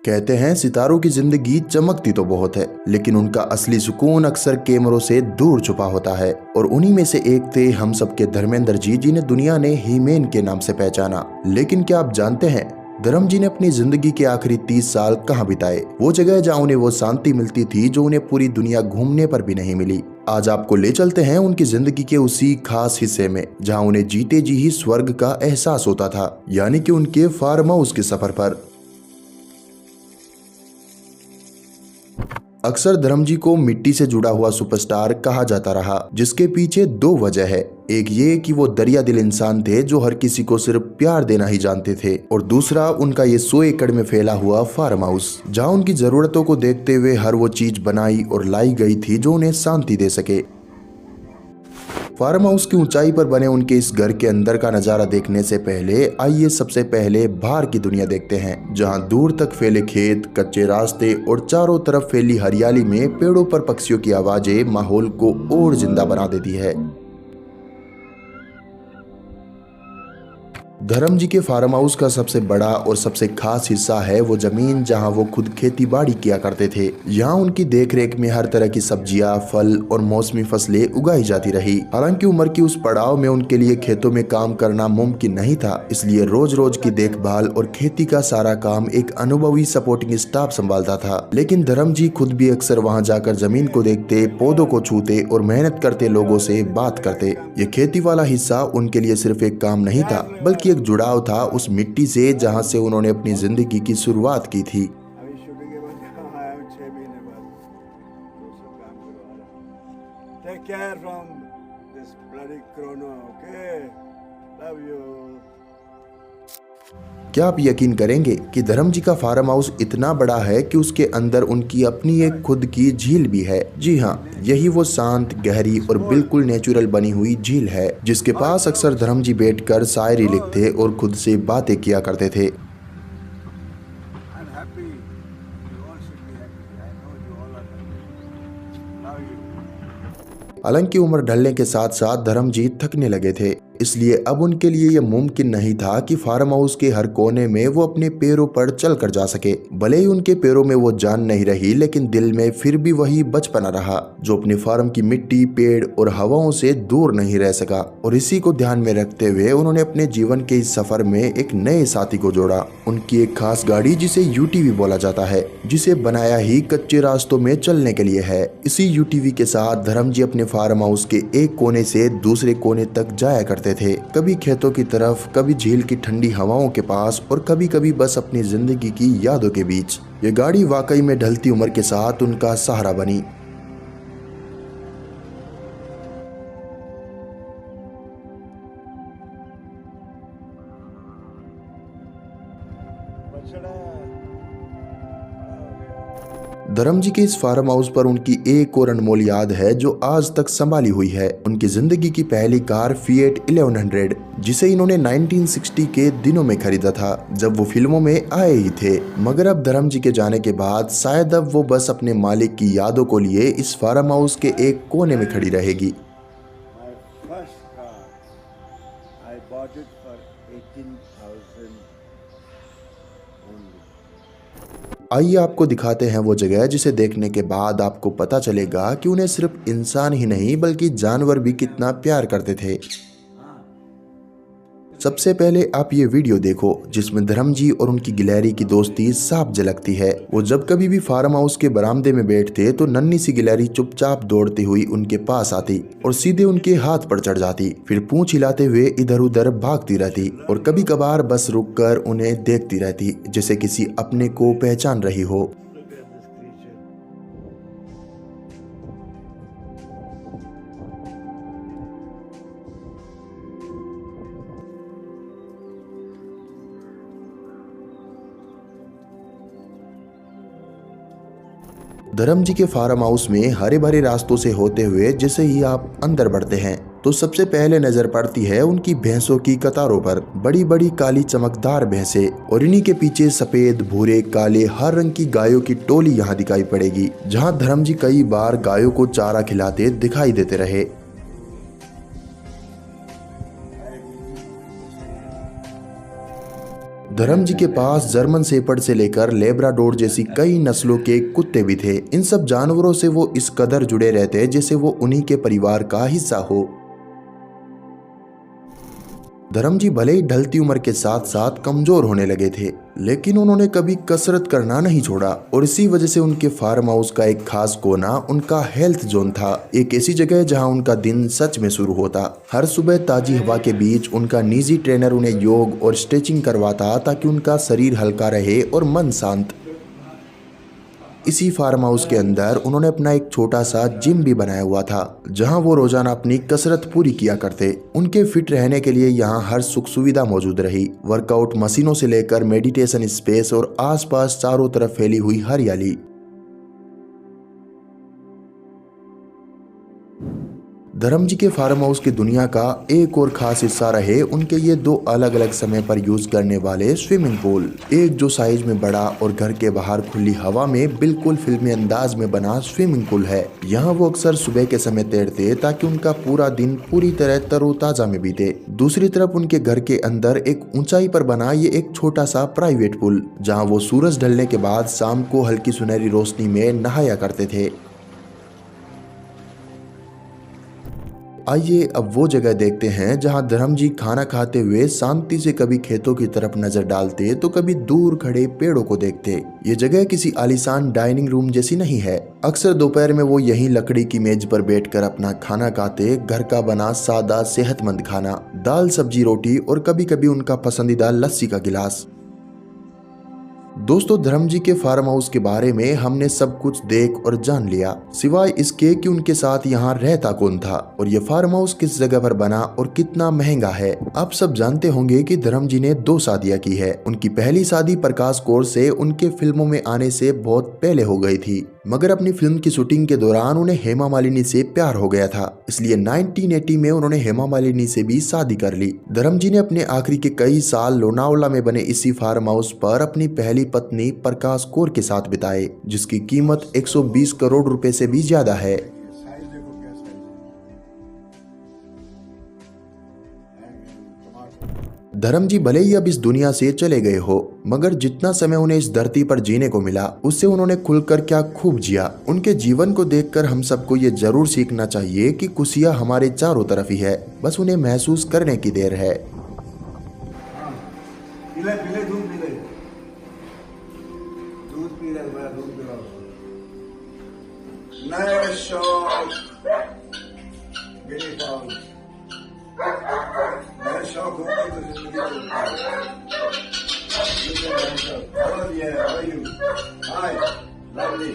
कहते हैं सितारों की जिंदगी चमकती तो बहुत है, लेकिन उनका असली सुकून अक्सर कैमरों से दूर छुपा होता है। और उन्हीं में से एक थे हम सबके धर्मेंद्र जी, जिन्हें दुनिया ने हीमेन के नाम से पहचाना। लेकिन क्या आप जानते हैं धर्म जी ने अपनी जिंदगी के आखिरी 30 साल कहाँ बिताए? वो जगह जहाँ उन्हें वो शांति मिलती थी जो उन्हें पूरी दुनिया घूमने पर भी नहीं मिली। आज आपको ले चलते हैं उनकी जिंदगी के उसी खास हिस्से में जहाँ उन्हें जीते जी ही स्वर्ग का एहसास होता था, यानी कि उनके फार्म हाउस के सफर पर। अक्सर धर्म जी को मिट्टी से जुड़ा हुआ सुपरस्टार कहा जाता रहा, जिसके पीछे दो वजह है। एक ये कि वो दरिया दिल इंसान थे जो हर किसी को सिर्फ प्यार देना ही जानते थे, और दूसरा उनका ये 100 एकड़ में फैला हुआ फार्म हाउस, जहाँ उनकी जरूरतों को देखते हुए हर वो चीज बनाई और लाई गई थी जो उन्हें शांति दे सके। फार्म हाउस की ऊंचाई पर बने उनके इस घर के अंदर का नजारा देखने से पहले आइए सबसे पहले बाहर की दुनिया देखते हैं, जहां दूर तक फैले खेत, कच्चे रास्ते और चारों तरफ फैली हरियाली में पेड़ों पर पक्षियों की आवाजें माहौल को और जिंदा बना देती है। धर्म जी के फार्म हाउस का सबसे बड़ा और सबसे खास हिस्सा है वो जमीन जहां वो खुद खेती बाड़ी किया करते थे। यहाँ उनकी देखरेख में हर तरह की सब्जियां, फल और मौसमी फसलें उगाई जाती रही। हालांकि उम्र की उस पड़ाव में उनके लिए खेतों में काम करना मुमकिन नहीं था, इसलिए रोज रोज की देखभाल और खेती का सारा काम एक अनुभवी सपोर्टिंग स्टाफ संभालता था। लेकिन धर्म जी खुद भी अक्सर वहाँ जाकर जमीन को देखते, पौधों को छूते और मेहनत करते लोगों से बात करते। ये खेती वाला हिस्सा उनके लिए सिर्फ एक काम नहीं था, बल्कि एक जुड़ाव था उस मिट्टी से जहां से उन्होंने अपनी जिंदगी की शुरुआत की थी। क्या आप यकीन करेंगे कि धर्म जी का फार्म हाउस इतना बड़ा है कि उसके अंदर उनकी अपनी एक खुद की झील भी है। जी हाँ, यही वो शांत, गहरी और बिल्कुल नेचुरल बनी हुई झील है, जिसके पास अक्सर धर्म जी बैठकर शायरी लिखते और खुद से बातें किया करते थे। हालांकि उम्र ढलने के साथ साथ धर्म जी थकने लगे थे, इसलिए अब उनके लिए यह मुमकिन नहीं था कि फार्म हाउस के हर कोने में वो अपने पैरों पर चल कर जा सके। भले ही उनके पैरों में वो जान नहीं रही, लेकिन दिल में फिर भी वही बचपना रहा जो अपनी फार्म की मिट्टी, पेड़ और हवाओं से दूर नहीं रह सका। और इसी को ध्यान में रखते हुए उन्होंने अपने जीवन के इस सफर में एक नए साथी को जोड़ा, उनकी एक खास गाड़ी जिसे यूटीवी बोला जाता है, जिसे बनाया ही कच्चे रास्तों में चलने के लिए है। इसी यूटीवी के साथ धर्म जी अपने फार्म हाउस के एक कोने से दूसरे कोने तक जाया करते थे, कभी खेतों की तरफ, कभी झील की ठंडी हवाओं के पास और कभी कभी बस अपनी जिंदगी की यादों के बीच। ये गाड़ी वाकई में ढलती उम्र के साथ उनका सहारा बनी। धर्म जी के इस फार्म हाउस पर उनकी एक और अनमोल याद है जो आज तक संभाली हुई है। उनकी जिंदगी की पहली कार फिएट 1100, जिसे इन्होंने 1960 के दिनों में खरीदा था, जब वो फिल्मों में आए ही थे। मगर अब धर्म जी के जाने के बाद शायद अब वो बस अपने मालिक की यादों को लिए इस फार्म हाउस के एक कोने में खड़ी रहेगी। आइए आपको दिखाते हैं वो जगह जिसे देखने के बाद आपको पता चलेगा कि उन्हें सिर्फ इंसान ही नहीं बल्कि जानवर भी कितना प्यार करते थे। सबसे पहले आप ये वीडियो देखो जिसमें धर्म जी और उनकी गिलहरी की दोस्ती साफ झलकती है। वो जब कभी भी फार्म हाउस के बरामदे में बैठते तो नन्ही सी गिलहरी चुपचाप दौड़ती हुई उनके पास आती और सीधे उनके हाथ पर चढ़ जाती, फिर पूंछ हिलाते हुए इधर उधर भागती रहती और कभी कभार बस रुककर उन्हें देखती रहती, जैसे किसी अपने को पहचान रही हो। धर्म जी के फार्म हाउस में हरे भरे रास्तों से होते हुए जैसे ही आप अंदर बढ़ते हैं तो सबसे पहले नजर पड़ती है उनकी भैंसों की कतारों पर। बड़ी बड़ी काली चमकदार भैंसें और इन्हीं के पीछे सफेद, भूरे, काले, हर रंग की गायों की टोली यहाँ दिखाई पड़ेगी, जहाँ धर्म जी कई बार गायों को चारा खिलाते दिखाई देते रहे। धर्म जी के पास जर्मन शेपर्ड से लेकर लेब्राडोर जैसी कई नस्लों के कुत्ते भी थे। इन सब जानवरों से वो इस कदर जुड़े रहते जैसे वो उन्हीं के परिवार का हिस्सा हो। धर्म जी भले ही ढलती उम्र के साथ साथ कमजोर होने लगे थे, लेकिन उन्होंने कभी कसरत करना नहीं छोड़ा और इसी वजह से उनके फार्म हाउस का एक खास कोना उनका हेल्थ जोन था। एक ऐसी जगह जहां उनका दिन सच में शुरू होता। हर सुबह ताजी हवा के बीच उनका निजी ट्रेनर उन्हें योग और स्ट्रेचिंग करवाता ताकि उनका शरीर हल्का रहे और मन शांत। इसी फार्म हाउस के अंदर उन्होंने अपना एक छोटा सा जिम भी बनाया हुआ था, जहां वो रोजाना अपनी कसरत पूरी किया करते। उनके फिट रहने के लिए यहाँ हर सुख सुविधा मौजूद रही। वर्कआउट मशीनों से लेकर मेडिटेशन स्पेस और आसपास चारों तरफ फैली हुई हरियाली। धर्म जी के फार्म हाउस की दुनिया का एक और खास हिस्सा रहे उनके ये दो अलग अलग समय पर यूज करने वाले स्विमिंग पूल। एक जो साइज में बड़ा और घर के बाहर खुली हवा में बिल्कुल फिल्मी अंदाज में बना स्विमिंग पूल है। यहाँ वो अक्सर सुबह के समय तैरते ताकि उनका पूरा दिन पूरी तरह तरोताजा में बीते। दूसरी तरफ उनके घर के अंदर एक ऊंचाई पर बना ये एक छोटा सा प्राइवेट पूल, जहाँ वो सूरज ढलने के बाद शाम को हल्की सुनहरी रोशनी में नहाया करते थे। आइए अब वो जगह देखते हैं जहां धर्म जी खाना खाते हुए शांति से कभी खेतों की तरफ नजर डालते तो कभी दूर खड़े पेड़ों को देखते। ये जगह किसी आलीशान डाइनिंग रूम जैसी नहीं है। अक्सर दोपहर में वो यहीं लकड़ी की मेज पर बैठकर अपना खाना खाते। घर का बना सादा सेहतमंद खाना, दाल सब्जी रोटी और कभी कभी उनका पसंदीदा लस्सी का गिलास। दोस्तों, धर्म जी के फार्म हाउस के बारे में हमने सब कुछ देख और जान लिया, सिवाय इसके कि उनके साथ यहाँ रहता कौन था और ये फार्म हाउस किस जगह पर बना और कितना महंगा है। आप सब जानते होंगे कि धर्म जी ने 2 शादियां की है। उनकी पहली शादी प्रकाश कौर से उनके फिल्मों में आने से बहुत पहले हो गई थी, मगर अपनी फिल्म की शूटिंग के दौरान उन्हें हेमा मालिनी से प्यार हो गया था, इसलिए 1980 में उन्होंने हेमा मालिनी से भी शादी कर ली। धर्म जी ने अपने आखिरी के कई साल लोनावला में बने इसी फार्म हाउस पर अपनी पहली पत्नी प्रकाश कौर के साथ बिताए, जिसकी कीमत 120 करोड़ रुपए से भी ज्यादा है। धर्म जी भले ही अब इस दुनिया से चले गए हो, मगर जितना समय उन्हें इस धरती पर जीने को मिला उससे उन्होंने खुलकर क्या खूब जिया। उनके जीवन को देखकर हम सबको ये जरूर सीखना चाहिए कि खुशियां हमारे चारों तरफ ही है, बस उन्हें महसूस करने की देर है। शौक होगा तो जिंदगी How are you? Hi, lovely.